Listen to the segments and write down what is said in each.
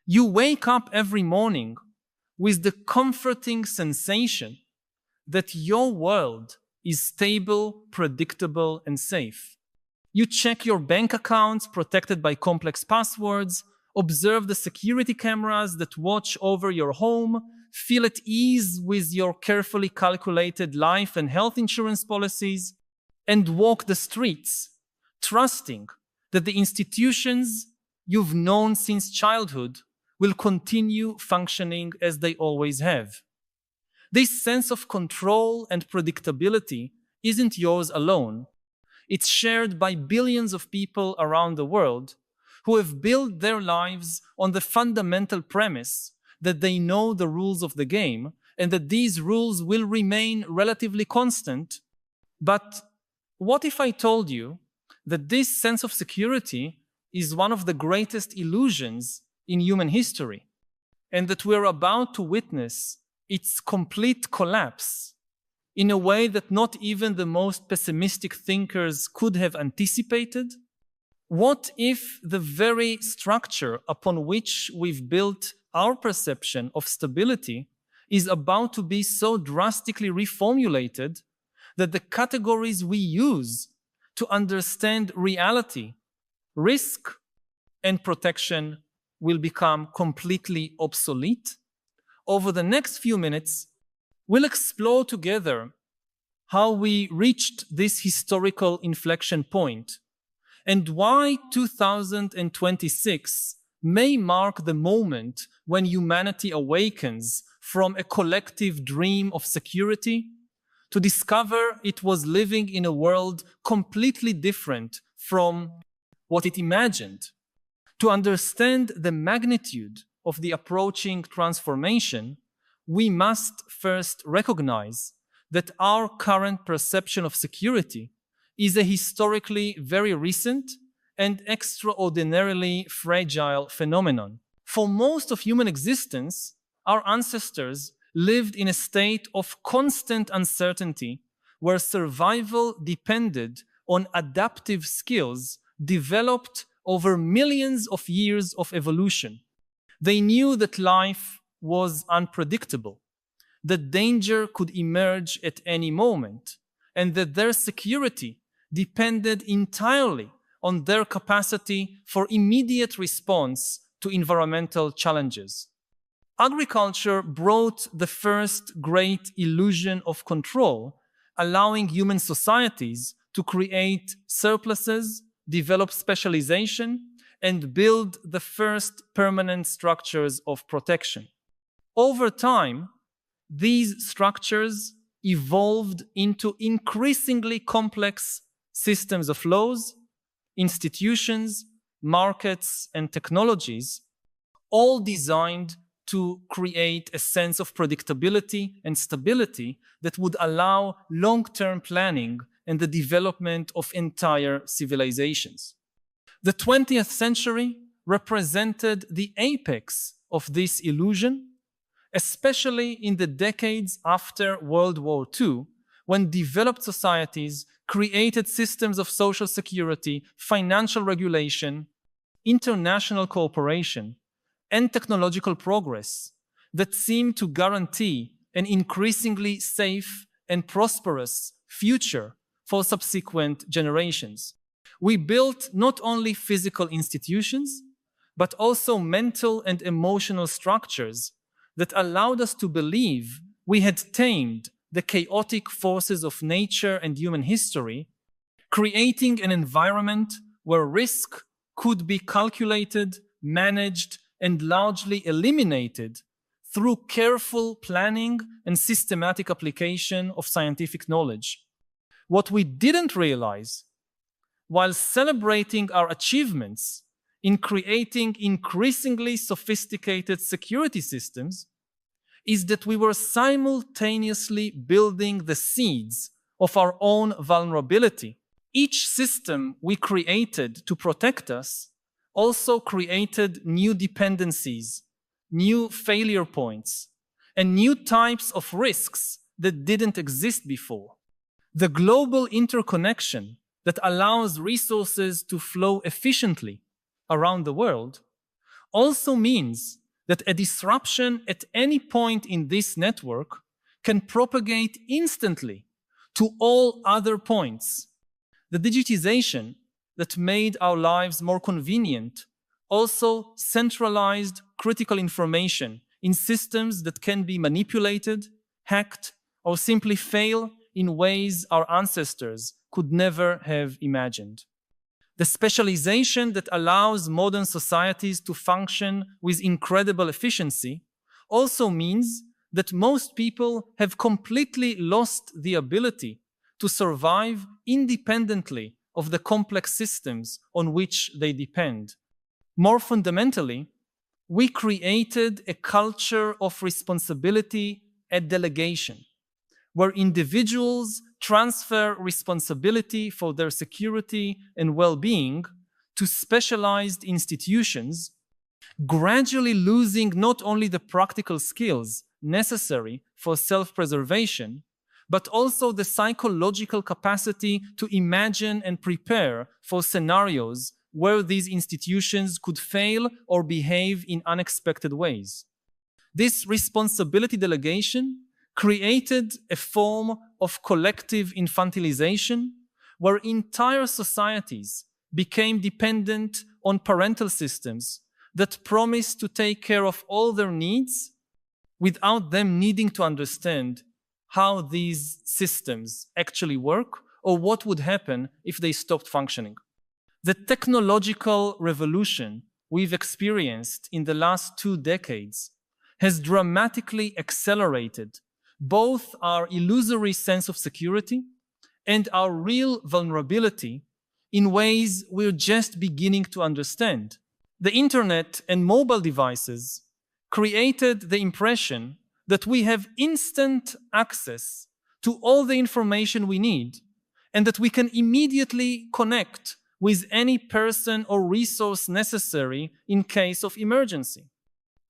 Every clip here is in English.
You wake up every morning with the comforting sensation that your world is stable, predictable, and safe. You check your bank accounts protected by complex passwords, observe the security cameras that watch over your home, feel at ease with your carefully calculated life and health insurance policies, and walk the streets, trusting that the institutions you've known since childhood will continue functioning as they always have. This sense of control and predictability isn't yours alone. It's shared by billions of people around the world who have built their lives on the fundamental premise that they know the rules of the game and that these rules will remain relatively constant. But what if I told you that this sense of security is one of the greatest illusions in human history, and that we're about to witness its complete collapse in a way that not even the most pessimistic thinkers could have anticipated? What if the very structure upon which we've built our perception of stability is about to be so drastically reformulated that the categories we use to understand reality, risk, and protection will become completely obsolete? Over the next few minutes, we'll explore together how we reached this historical inflection point and why 2026 may mark the moment when humanity awakens from a collective dream of security to discover it was living in a world completely different from what it imagined. To understand the magnitude of the approaching transformation, we must first recognize that our current perception of security is a historically very recent and extraordinarily fragile phenomenon. For most of human existence, our ancestors lived in a state of constant uncertainty where survival depended on adaptive skills developed over millions of years of evolution. They knew that life was unpredictable, that danger could emerge at any moment, and that their security depended entirely on their capacity for immediate response to environmental challenges. Agriculture brought the first great illusion of control, allowing human societies to create surpluses, develop specialization, and build the first permanent structures of protection. Over time, these structures evolved into increasingly complex systems of laws, institutions, markets, and technologies, all designed to create a sense of predictability and stability that would allow long-term planning and the development of entire civilizations. The 20th century represented the apex of this illusion, especially in the decades after World War II, when developed societies created systems of social security, financial regulation, international cooperation, and technological progress that seemed to guarantee an increasingly safe and prosperous future for subsequent generations. We built not only physical institutions, but also mental and emotional structures that allowed us to believe we had tamed the chaotic forces of nature and human history, creating an environment where risk could be calculated, managed, and largely eliminated through careful planning and systematic application of scientific knowledge. What we didn't realize, while celebrating our achievements in creating increasingly sophisticated security systems, is that we were simultaneously building the seeds of our own vulnerability. Each system we created to protect us also created new dependencies, new failure points, and new types of risks that didn't exist before. The global interconnection that allows resources to flow efficiently around the world also means that a disruption at any point in this network can propagate instantly to all other points. The digitization that made our lives more convenient also centralized critical information in systems that can be manipulated, hacked, or simply fail in ways our ancestors could never have imagined. The specialization that allows modern societies to function with incredible efficiency also means that most people have completely lost the ability to survive independently of the complex systems on which they depend. More fundamentally, we created a culture of responsibility and delegation, where individuals transfer responsibility for their security and well-being to specialized institutions, gradually losing not only the practical skills necessary for self-preservation, but also the psychological capacity to imagine and prepare for scenarios where these institutions could fail or behave in unexpected ways. This responsibility delegation created a form of collective infantilization where entire societies became dependent on parental systems that promised to take care of all their needs without them needing to understand how these systems actually work or what would happen if they stopped functioning. The technological revolution we've experienced in the last 2 decades has dramatically accelerated both our illusory sense of security and our real vulnerability in ways we're just beginning to understand. The internet and mobile devices created the impression that we have instant access to all the information we need and that we can immediately connect with any person or resource necessary in case of emergency.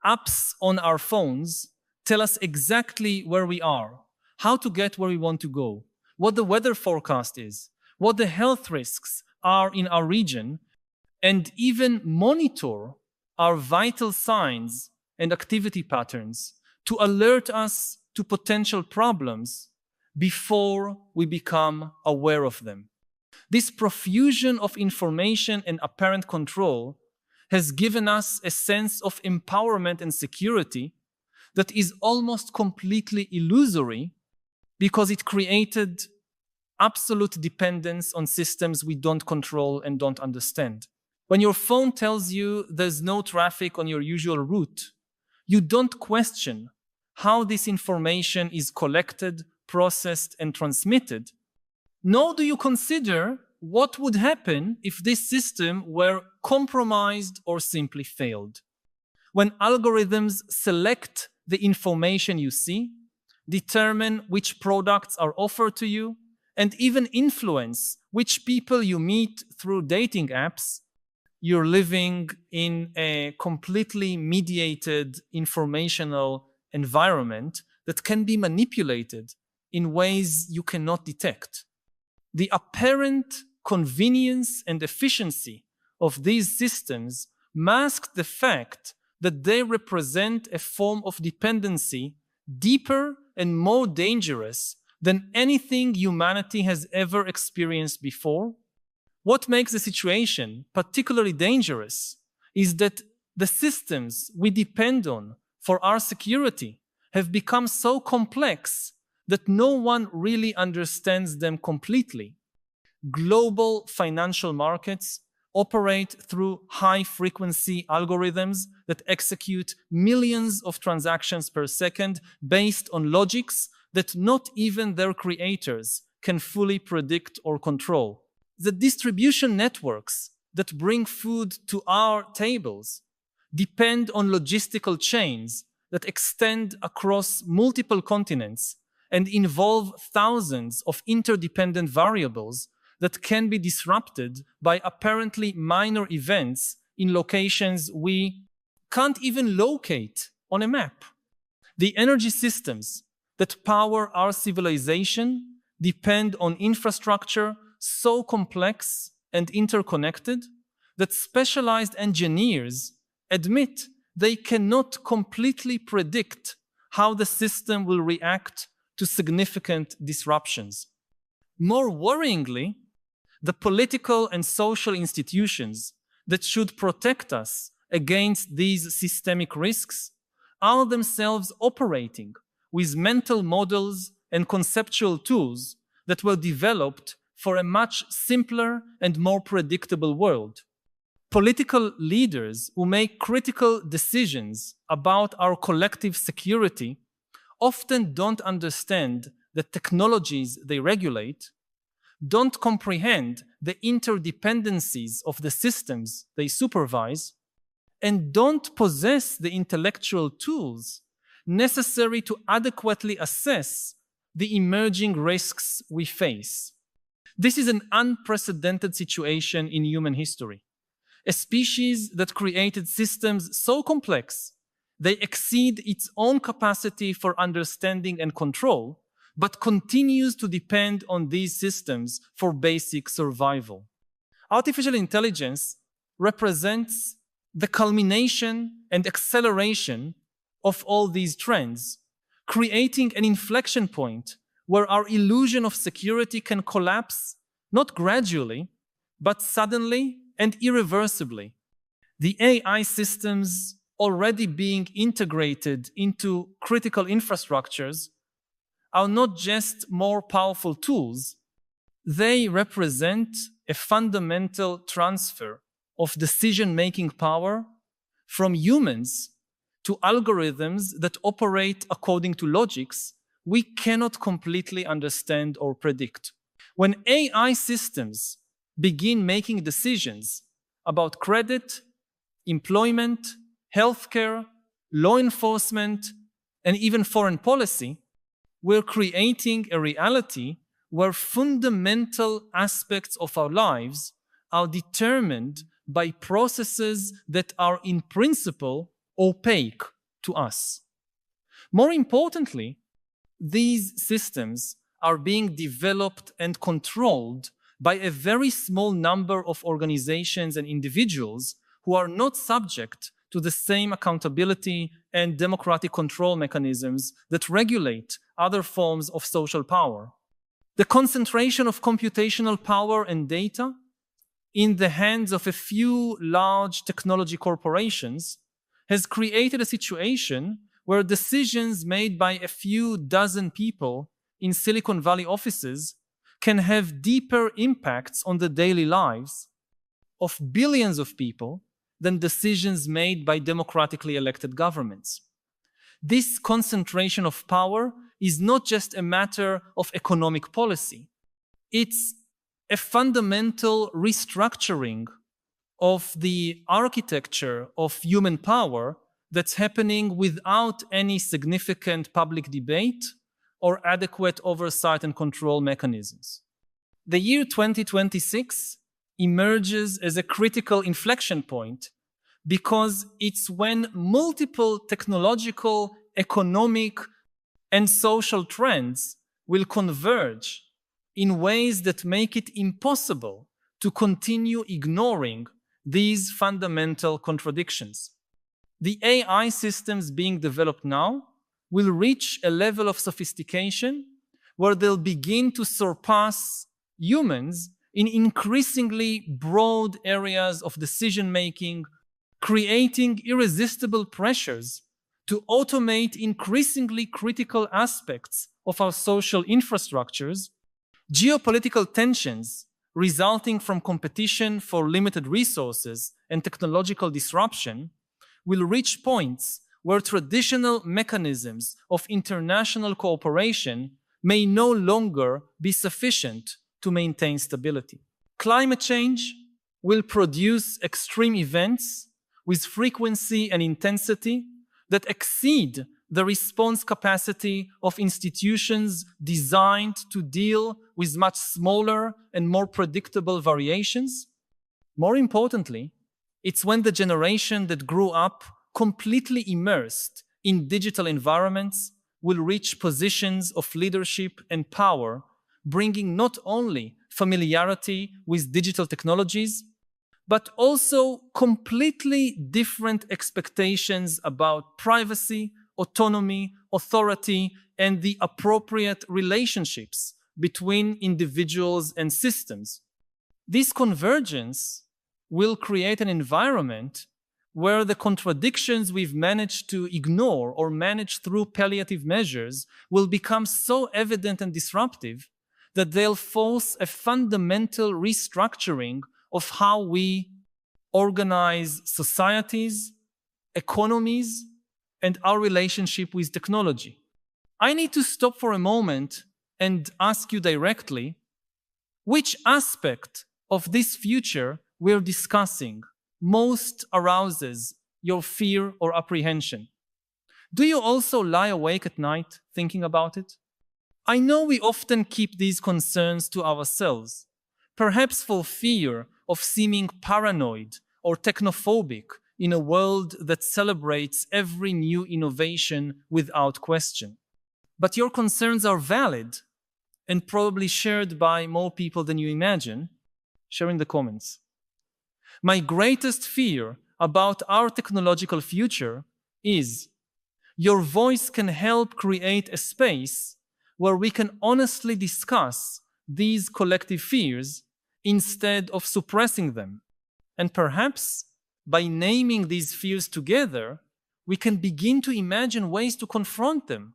Apps on our phones tell us exactly where we are, how to get where we want to go, what the weather forecast is, what the health risks are in our region, and even monitor our vital signs and activity patterns to alert us to potential problems before we become aware of them. This profusion of information and apparent control has given us a sense of empowerment and security that is almost completely illusory because it created absolute dependence on systems we don't control and don't understand. When your phone tells you there's no traffic on your usual route, you don't question how this information is collected, processed, and transmitted, nor do you consider what would happen if this system were compromised or simply failed. When algorithms select the information you see, determine which products are offered to you, and even influence which people you meet through dating apps, you're living in a completely mediated informational environment that can be manipulated in ways you cannot detect. The apparent convenience and efficiency of these systems mask the fact that they represent a form of dependency deeper and more dangerous than anything humanity has ever experienced before. What makes the situation particularly dangerous is that the systems we depend on for our security have become so complex that no one really understands them completely. Global financial markets operate through high-frequency algorithms that execute millions of transactions per second based on logics that not even their creators can fully predict or control. The distribution networks that bring food to our tables depend on logistical chains that extend across multiple continents and involve thousands of interdependent variables that can be disrupted by apparently minor events in locations we can't even locate on a map. The energy systems that power our civilization depend on infrastructure so complex and interconnected that specialized engineers admit they cannot completely predict how the system will react to significant disruptions. More worryingly, the political and social institutions that should protect us against these systemic risks are themselves operating with mental models and conceptual tools that were developed for a much simpler and more predictable world. Political leaders who make critical decisions about our collective security often don't understand the technologies they regulate, don't comprehend the interdependencies of the systems they supervise, and don't possess the intellectual tools necessary to adequately assess the emerging risks we face. This is an unprecedented situation in human history. A species that created systems so complex they exceed its own capacity for understanding and control, but continues to depend on these systems for basic survival. Artificial intelligence represents the culmination and acceleration of all these trends, creating an inflection point where our illusion of security can collapse not gradually, but suddenly and irreversibly. The AI systems already being integrated into critical infrastructures are not just more powerful tools, they represent a fundamental transfer of decision-making power from humans to algorithms that operate according to logics we cannot completely understand or predict. When AI systems begin making decisions about credit, employment, healthcare, law enforcement, and even foreign policy, we're creating a reality where fundamental aspects of our lives are determined by processes that are in principle opaque to us. More importantly, these systems are being developed and controlled by a very small number of organizations and individuals who are not subject to the same accountability and democratic control mechanisms that regulate other forms of social power. The concentration of computational power and data in the hands of a few large technology corporations has created a situation where decisions made by a few dozen people in Silicon Valley offices can have deeper impacts on the daily lives of billions of people than decisions made by democratically elected governments. This concentration of power is not just a matter of economic policy. It's a fundamental restructuring of the architecture of human power that's happening without any significant public debate or adequate oversight and control mechanisms. The year 2026 emerges as a critical inflection point because it's when multiple technological, economic, and social trends will converge in ways that make it impossible to continue ignoring these fundamental contradictions. The AI systems being developed now will reach a level of sophistication where they'll begin to surpass humans in increasingly broad areas of decision-making, creating irresistible pressures to automate increasingly critical aspects of our social infrastructures. Geopolitical tensions resulting from competition for limited resources and technological disruption will reach points where traditional mechanisms of international cooperation may no longer be sufficient to maintain stability. Climate change will produce extreme events with frequency and intensity that exceed the response capacity of institutions designed to deal with much smaller and more predictable variations. More importantly, it's when the generation that grew up completely immersed in digital environments will reach positions of leadership and power, bringing not only familiarity with digital technologies, but also completely different expectations about privacy, autonomy, authority, and the appropriate relationships between individuals and systems. This convergence will create an environment where the contradictions we've managed to ignore or manage through palliative measures will become so evident and disruptive that they'll force a fundamental restructuring of how we organize societies, economies, and our relationship with technology. I need to stop for a moment and ask you directly, which aspect of this future we're discussing most arouses your fear or apprehension? Do you also lie awake at night thinking about it? I know we often keep these concerns to ourselves, perhaps for fear of seeming paranoid or technophobic in a world that celebrates every new innovation without question. But your concerns are valid and probably shared by more people than you imagine. Share in the comments. My greatest fear about our technological future is your voice can help create a space where we can honestly discuss these collective fears instead of suppressing them. And perhaps by naming these fears together, we can begin to imagine ways to confront them.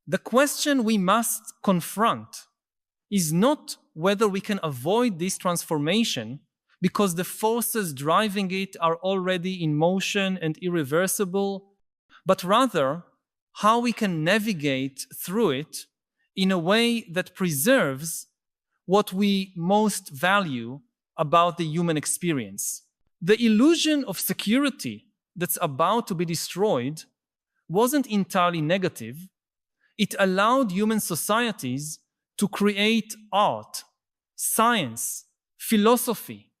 The question we must confront is not whether we can avoid this transformation because the forces driving it are already in motion and irreversible, but rather how we can navigate through it in a way that preserves what we most value about the human experience. The illusion of security that's about to be destroyed wasn't entirely negative. It allowed human societies to create art, science, philosophy,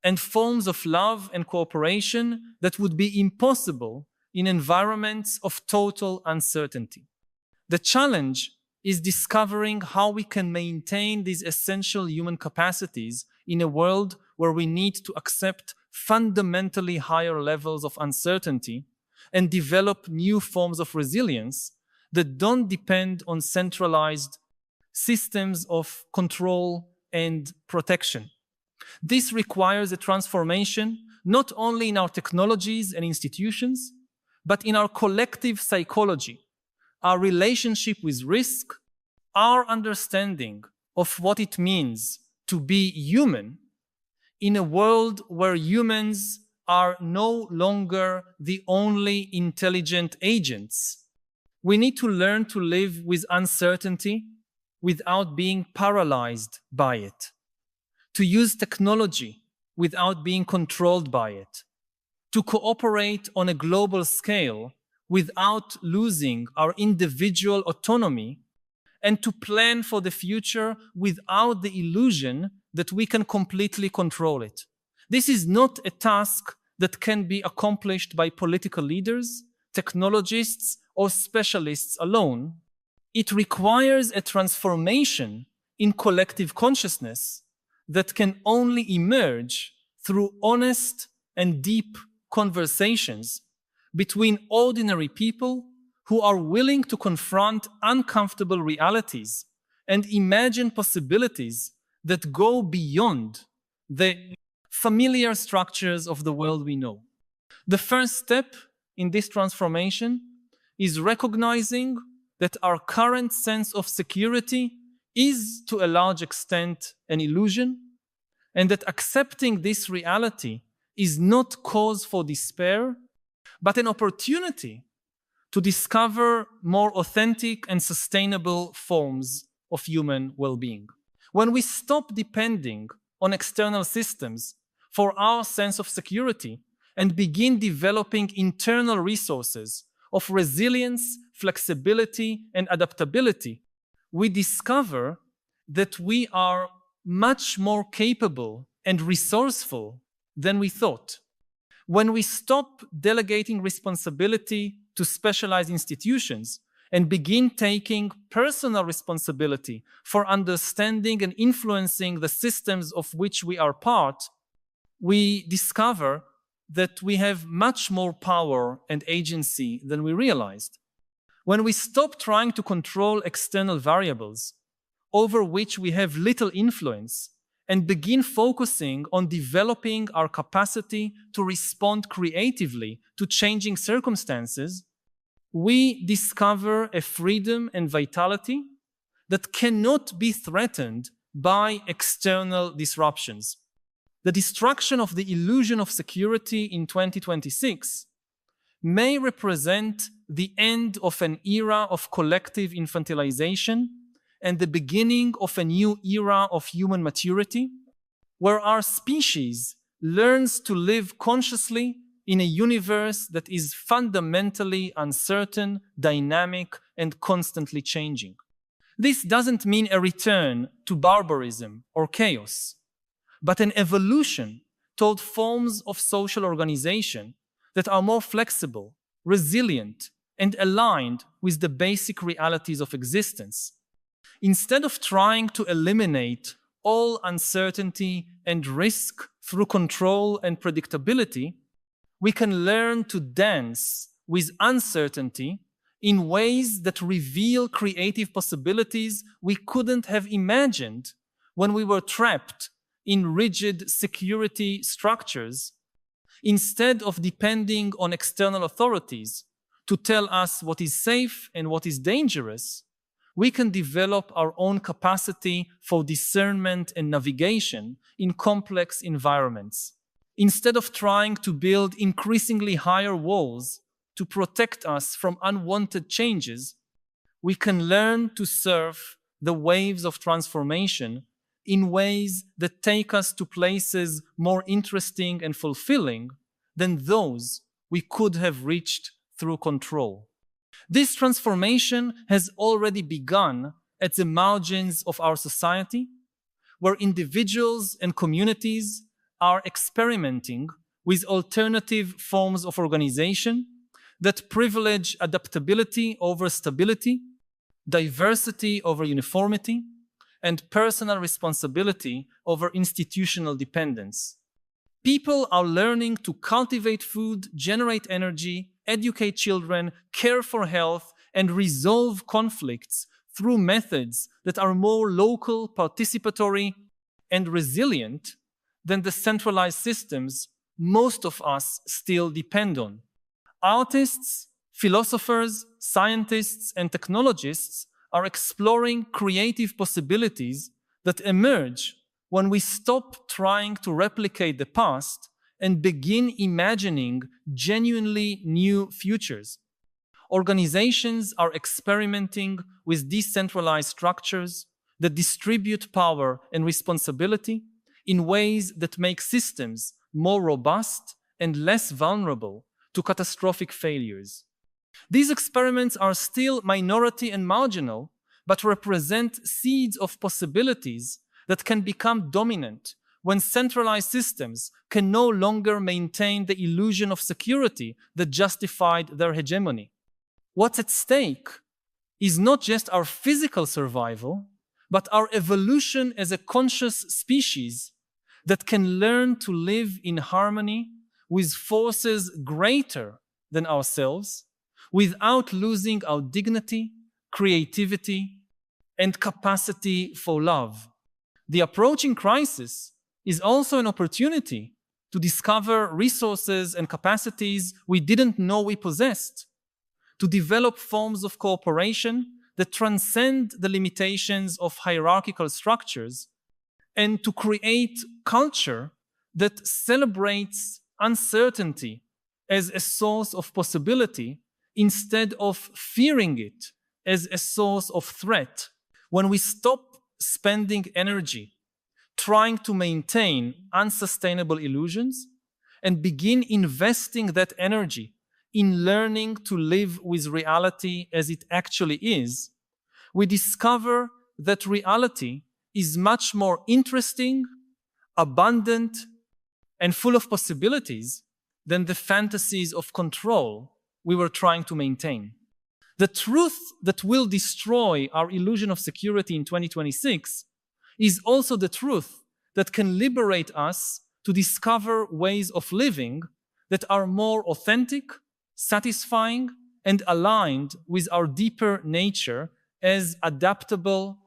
and forms of love and cooperation that would be impossible in environments of total uncertainty. The challenge is discovering how we can maintain these essential human capacities in a world where we need to accept fundamentally higher levels of uncertainty and develop new forms of resilience that don't depend on centralized systems of control and protection. This requires a transformation not only in our technologies and institutions, but in our collective psychology, our relationship with risk, our understanding of what it means to be human in a world where humans are no longer the only intelligent agents. We need to learn to live with uncertainty without being paralyzed by it, to use technology without being controlled by it, to cooperate on a global scale without losing our individual autonomy, and to plan for the future without the illusion that we can completely control it. This is not a task that can be accomplished by political leaders, technologists, or specialists alone. It requires a transformation in collective consciousness that can only emerge through honest and deep conversations between ordinary people who are willing to confront uncomfortable realities and imagine possibilities that go beyond the familiar structures of the world we know. The first step in this transformation is recognizing that our current sense of security is to a large extent an illusion, and that accepting this reality is not cause for despair, but an opportunity to discover more authentic and sustainable forms of human well-being. When we stop depending on external systems for our sense of security and begin developing internal resources of resilience, flexibility, and adaptability, we discover that we are much more capable and resourceful than we thought. When we stop delegating responsibility to specialized institutions and begin taking personal responsibility for understanding and influencing the systems of which we are part, we discover that we have much more power and agency than we realized. When we stop trying to control external variables over which we have little influence and begin focusing on developing our capacity to respond creatively to changing circumstances, we discover a freedom and vitality that cannot be threatened by external disruptions. The destruction of the illusion of security in 2026 may represent the end of an era of collective infantilization and the beginning of a new era of human maturity, where our species learns to live consciously in a universe that is fundamentally uncertain, dynamic, and constantly changing. This doesn't mean a return to barbarism or chaos, but an evolution toward forms of social organization that are more flexible, resilient, and aligned with the basic realities of existence. Instead of trying to eliminate all uncertainty and risk through control and predictability, we can learn to dance with uncertainty in ways that reveal creative possibilities we couldn't have imagined when we were trapped in rigid security structures, instead of depending on external authorities to tell us what is safe and what is dangerous. We can develop our own capacity for discernment and navigation in complex environments. Instead of trying to build increasingly higher walls to protect us from unwanted changes, we can learn to surf the waves of transformation in ways that take us to places more interesting and fulfilling than those we could have reached through control. This transformation has already begun at the margins of our society, where individuals and communities are experimenting with alternative forms of organization that privilege adaptability over stability, diversity over uniformity, and personal responsibility over institutional dependence. People are learning to cultivate food, generate energy, educate children, care for health, and resolve conflicts through methods that are more local, participatory, and resilient than the centralized systems most of us still depend on. Artists, philosophers, scientists, and technologists are exploring creative possibilities that emerge when we stop trying to replicate the past and begin imagining genuinely new futures. Organizations are experimenting with decentralized structures that distribute power and responsibility in ways that make systems more robust and less vulnerable to catastrophic failures. These experiments are still minority and marginal, but represent seeds of possibilities that can become dominant when centralized systems can no longer maintain the illusion of security that justified their hegemony. What's at stake is not just our physical survival, but our evolution as a conscious species that can learn to live in harmony with forces greater than ourselves without losing our dignity, creativity, and capacity for love. The approaching crisis is also an opportunity to discover resources and capacities we didn't know we possessed, to develop forms of cooperation that transcend the limitations of hierarchical structures, and to create culture that celebrates uncertainty as a source of possibility instead of fearing it as a source of threat. When we stop spending energy trying to maintain unsustainable illusions and begin investing that energy in learning to live with reality as it actually is, we discover that reality is much more interesting, abundant, and full of possibilities than the fantasies of control we were trying to maintain. The truth that will destroy our illusion of security in 2026 is also the truth that can liberate us to discover ways of living that are more authentic, satisfying, and aligned with our deeper nature as adaptable,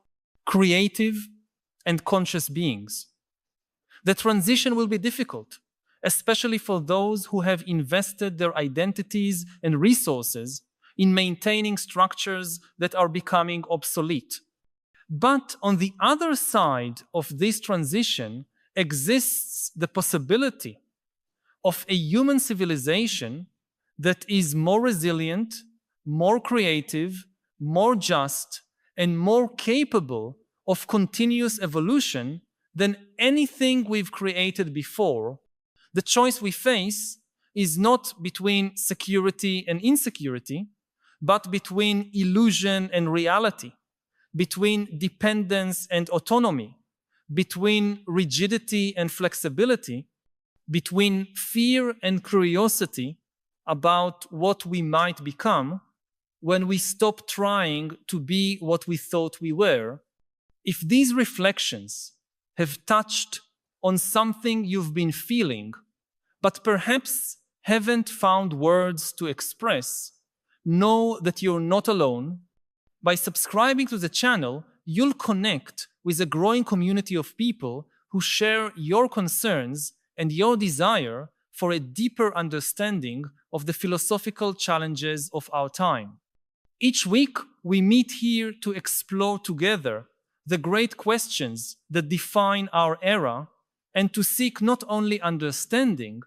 creative, and conscious beings. The transition will be difficult, especially for those who have invested their identities and resources in maintaining structures that are becoming obsolete. But on the other side of this transition exists the possibility of a human civilization that is more resilient, more creative, more just, and more capable of continuous evolution than anything we've created before. The choice we face is not between security and insecurity, but between illusion and reality, between dependence and autonomy, between rigidity and flexibility, between fear and curiosity about what we might become when we stop trying to be what we thought we were. If these reflections have touched on something you've been feeling, but perhaps haven't found words to express, know that you're not alone. By subscribing to the channel, you'll connect with a growing community of people who share your concerns and your desire for a deeper understanding of the philosophical challenges of our time. Each week, we meet here to explore together the great questions that define our era and to seek not only understanding,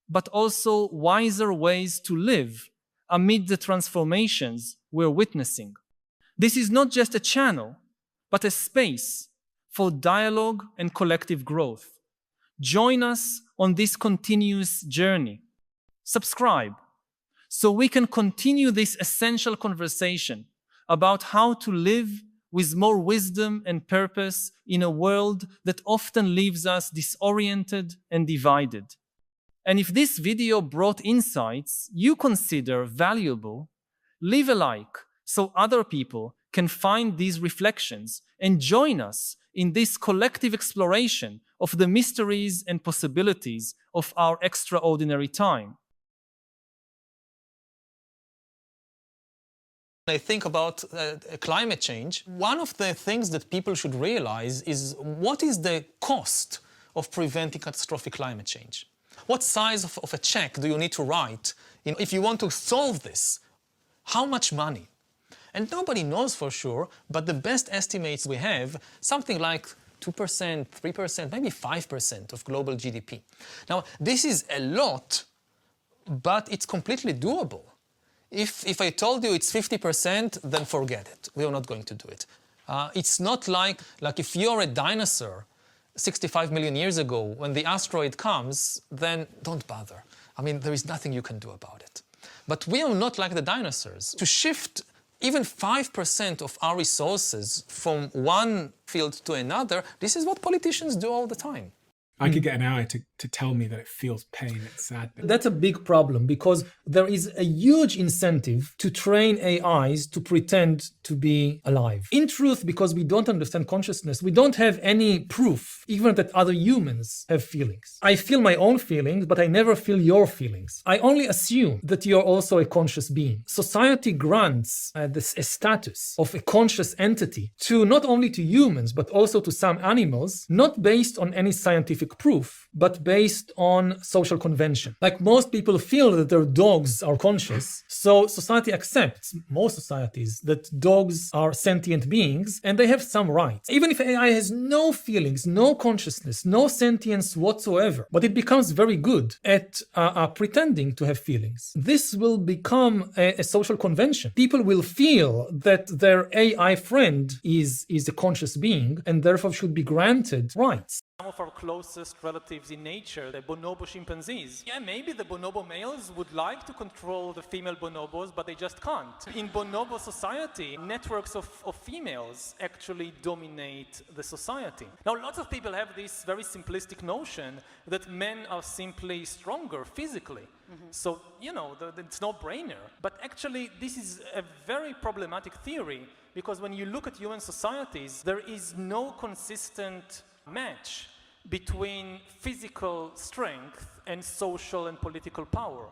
but also wiser ways to live amid the transformations we're witnessing. This is not just a channel, but a space for dialogue and collective growth. Join us on this continuous journey. Subscribe so we can continue this essential conversation about how to live with more wisdom and purpose in a world that often leaves us disoriented and divided. And if this video brought insights you consider valuable, leave a like so other people can find these reflections and join us in this collective exploration of the mysteries and possibilities of our extraordinary time. When I think about climate change, one of the things that people should realize is what is the cost of preventing catastrophic climate change? What size of a check do you need to write if you want to solve this? How much money? And nobody knows for sure, but the best estimates we have, something like 2%, 3%, maybe 5% of global GDP. Now, this is a lot, but it's completely doable. If I told you it's 50%, then forget it. We are not going to do it. It's not like if you're a dinosaur 65 million years ago, when the asteroid comes, then don't bother. I mean, there is nothing you can do about it. But we are not like the dinosaurs. To shift even 5% of our resources from one field to another, this is what politicians do all the time. I could get an AI to tell me that it feels pain, it's sad. That's a big problem because there is a huge incentive to train AIs to pretend to be alive. In truth, because we don't understand consciousness, we don't have any proof, even that other humans have feelings. I feel my own feelings, but I never feel your feelings. I only assume that you're also a conscious being. Society grants a status of a conscious entity to not only to humans, but also to some animals, not based on any scientific proof, but based on social convention. Like most people feel that their dogs are conscious, so society accepts, most societies, that dogs are sentient beings and they have some rights. Even if AI has no feelings, no consciousness, no sentience whatsoever, but it becomes very good at pretending to have feelings. This will become a social convention. People will feel that their AI friend is a conscious being and therefore should be granted rights. Some of our closest relatives in nature, the bonobo chimpanzees. Yeah, maybe the bonobo males would like to control the female bonobos, but they just can't. In bonobo society, networks of females actually dominate the society. Now, lots of people have this very simplistic notion that men are simply stronger physically. So, you know, it's no-brainer. But actually, this is a very problematic theory, because when you look at human societies, there is no consistent match between physical strength and social and political power.